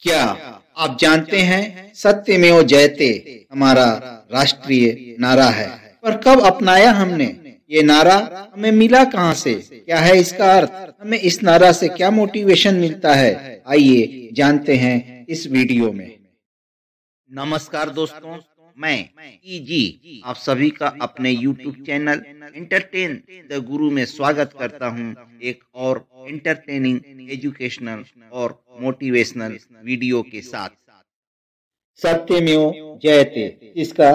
क्या आप जानते हैं सत्यमेव जयते हमारा राष्ट्रीय नारा है, पर कब अपनाया हमने ये नारा? हमें मिला कहाँ से? क्या है इसका अर्थ? हमें इस नारा से क्या मोटिवेशन मिलता है? आइए जानते हैं इस वीडियो में। नमस्कार दोस्तों, मैं ईजी आप सभी का अपने YouTube चैनल एंटरटेन द गुरु में स्वागत करता हूं, एक और एंटरटेनिंग, एजुकेशनल और मोटिवेशनल वीडियो के साथ। सत्यमेव जयते, इसका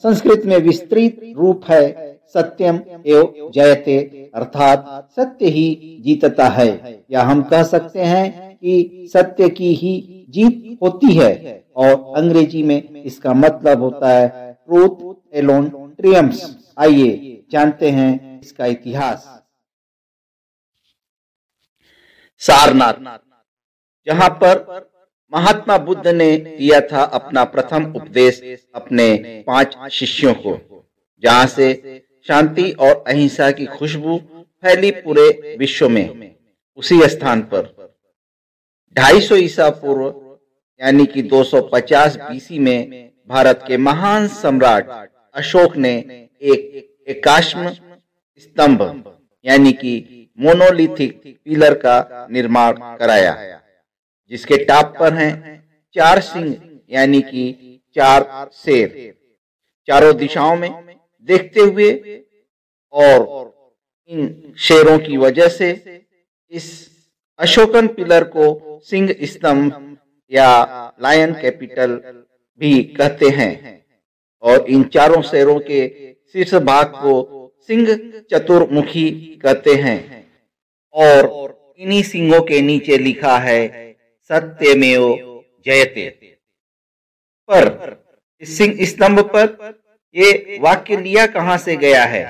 संस्कृत में विस्तृत रूप है सत्यम एव जयते, अर्थात सत्य ही जीतता है, या हम कह सकते हैं कि सत्य की ही जीत होती है, और अंग्रेजी में इसका मतलब होता है ट्रूथ एलोन ट्रियम्फ्स। आइए जानते हैं इसका इतिहास। सारनाथ, जहां पर महात्मा बुद्ध ने दिया था अपना प्रथम उपदेश अपने 5 शिष्यों को, जहां से शांति और अहिंसा की खुशबू फैली पूरे विश्व में, उसी स्थान पर 250 ईसा पूर्व यानी कि 250 बीसी में भारत के महान सम्राट अशोक ने एक एकाश्म स्तंभ यानी कि मोनोलिथिक पिलर का निर्माण कराया, जिसके टॉप पर हैं 4 सिंह यानी कि 4 शेर चारों दिशाओं में देखते हुए, और इन शेरों की वजह से इस अशोकन पिलर को सिंह स्तंभ या लायन कैपिटल भी कहते हैं, और इन चारों शेरों के शीर्ष भाग को सिंह चतुर्मुखी कहते हैं, और इन्हीं सिंहों के नीचे लिखा है सत्यमेव जयते। पर इस सिंह स्तंभ पर ये वाक्य लिया कहां से गया है,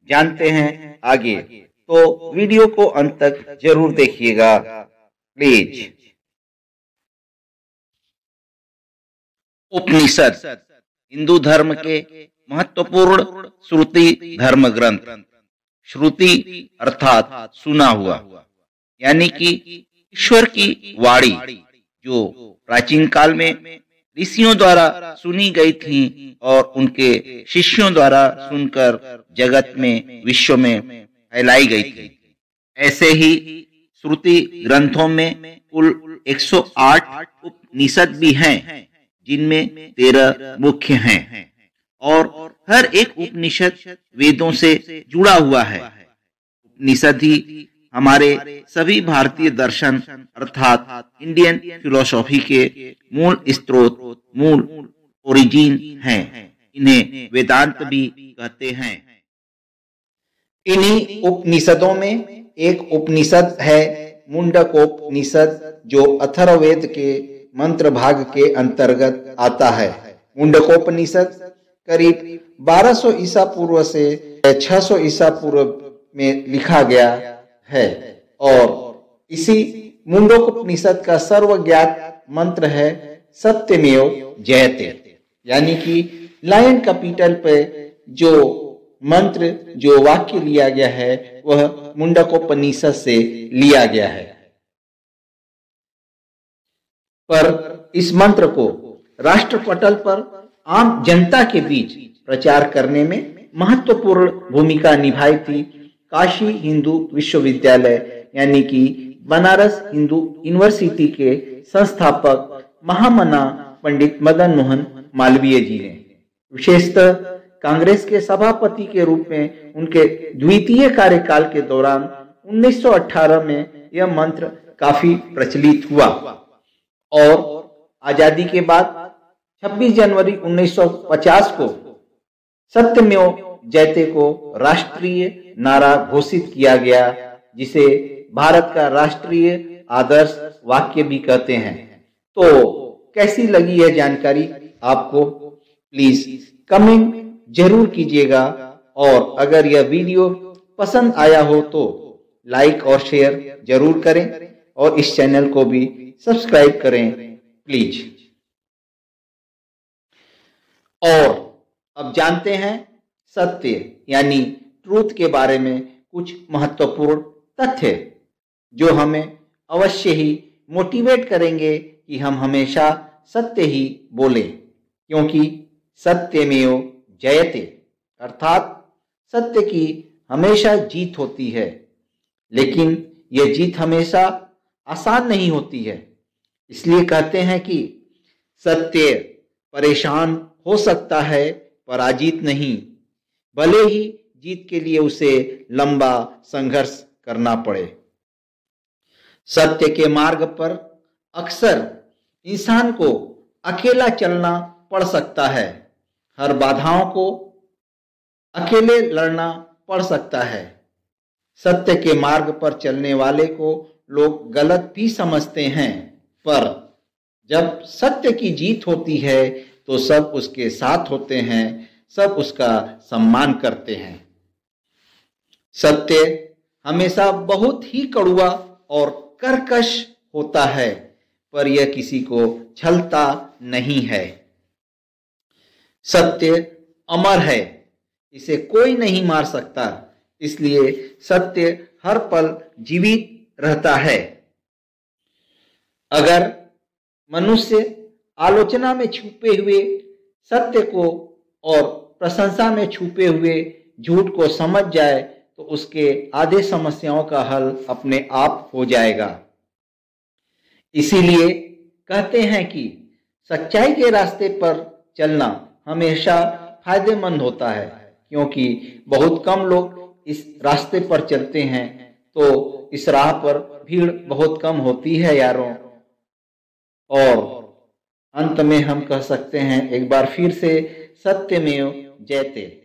जानते हैं आगे, तो वीडियो को अंत तक जरूर देखिएगा प्लीज। उपनिषद हिंदू धर्म के महत्वपूर्ण श्रुति धर्म ग्रंथ। श्रुति अर्थात सुना हुआ, यानी कि ईश्वर की वाणी, जो प्राचीन काल में ऋषियों द्वारा सुनी गई थी और उनके शिष्यों द्वारा सुनकर जगत में, विश्व में फैलाई गई थी। ऐसे ही श्रुति ग्रंथों में कुल 108 उपनिषद भी हैं, जिनमें 13 मुख्य हैं, और हर एक उपनिषद वेदों से जुड़ा हुआ है। उपनिषद ही हमारे सभी भारतीय दर्शन अर्थात इंडियन फिलोसॉफी के मूल स्रोत, मूल ओरिजिन हैं। इन्हें वेदांत भी कहते हैं। इन्हीं उपनिषदों में एक उपनिषद है मुंडकोपनिषद, जो अथर्ववेद के मंत्र भाग के अंतर्गत आता है। मुंडकोपनिषद करीब 1200 ईसा पूर्व से 600 ईसा पूर्व में लिखा गया है, और इसी मुंडकोपनिषद का सर्वज्ञात मंत्र है सत्यमेव जयते, यानी कि लायन कैपिटल पे जो मंत्र, जो वाक्य लिया गया है, वह मुंडकोपनिषद से लिया गया है। पर इस मंत्र को राष्ट्रपटल पर आम जनता के बीच प्रचार करने में महत्वपूर्ण भूमिका निभाई थी काशी हिंदू विश्वविद्यालय यानी कि बनारस हिंदू यूनिवर्सिटी के संस्थापक महामना पंडित मदन मोहन मालवीय जी ने। विशेषतः कांग्रेस के सभापति के रूप में उनके द्वितीय कार्यकाल के दौरान 1918 में यह मंत्र काफी प्रचलित हुआ, और आजादी के बाद 26 जनवरी 1950 को सत्यमेव जयते को राष्ट्रीय नारा घोषित किया गया, जिसे भारत का राष्ट्रीय आदर्श वाक्य भी कहते हैं। तो कैसी लगी यह जानकारी आपको? प्लीज कमेंट जरूर कीजिएगा, और अगर यह वीडियो पसंद आया हो तो लाइक और शेयर जरूर करें, और इस चैनल को भी सब्सक्राइब करें प्लीज। और अब जानते हैं सत्य यानी ट्रूथ के बारे में कुछ महत्वपूर्ण तथ्य, जो हमें अवश्य ही मोटिवेट करेंगे कि हम हमेशा सत्य ही बोलें, क्योंकि सत्यमेव जयते, अर्थात सत्य की हमेशा जीत होती है। लेकिन यह जीत हमेशा आसान नहीं होती है। इसलिए कहते हैं कि सत्य परेशान हो सकता है, पराजित नहीं, भले ही जीत के लिए उसे लंबा संघर्ष करना पड़े। सत्य के मार्ग पर अक्सर इंसान को अकेला चलना पड़ सकता है, हर बाधाओं को अकेले लड़ना पड़ सकता है। सत्य के मार्ग पर चलने वाले को लोग गलत भी समझते हैं, पर जब सत्य की जीत होती है तो सब उसके साथ होते हैं, सब उसका सम्मान करते हैं। सत्य हमेशा बहुत ही कड़वा और कर्कश होता है, पर यह किसी को छलता नहीं है। सत्य अमर है, इसे कोई नहीं मार सकता, इसलिए सत्य हर पल जीवित रहता है। अगर मनुष्य आलोचना में छुपे हुए सत्य को और प्रशंसा में छुपे हुए झूठ को समझ जाए तो उसके आधे समस्याओं का हल अपने आप हो जाएगा। इसीलिए कहते हैं कि सच्चाई के रास्ते पर चलना हमेशा फायदेमंद होता है, क्योंकि बहुत कम लोग इस रास्ते पर चलते हैं, तो इस राह पर भीड़ बहुत कम होती है यारों। और अंत में हम कह सकते हैं एक बार फिर से, सत्यमेव जयते।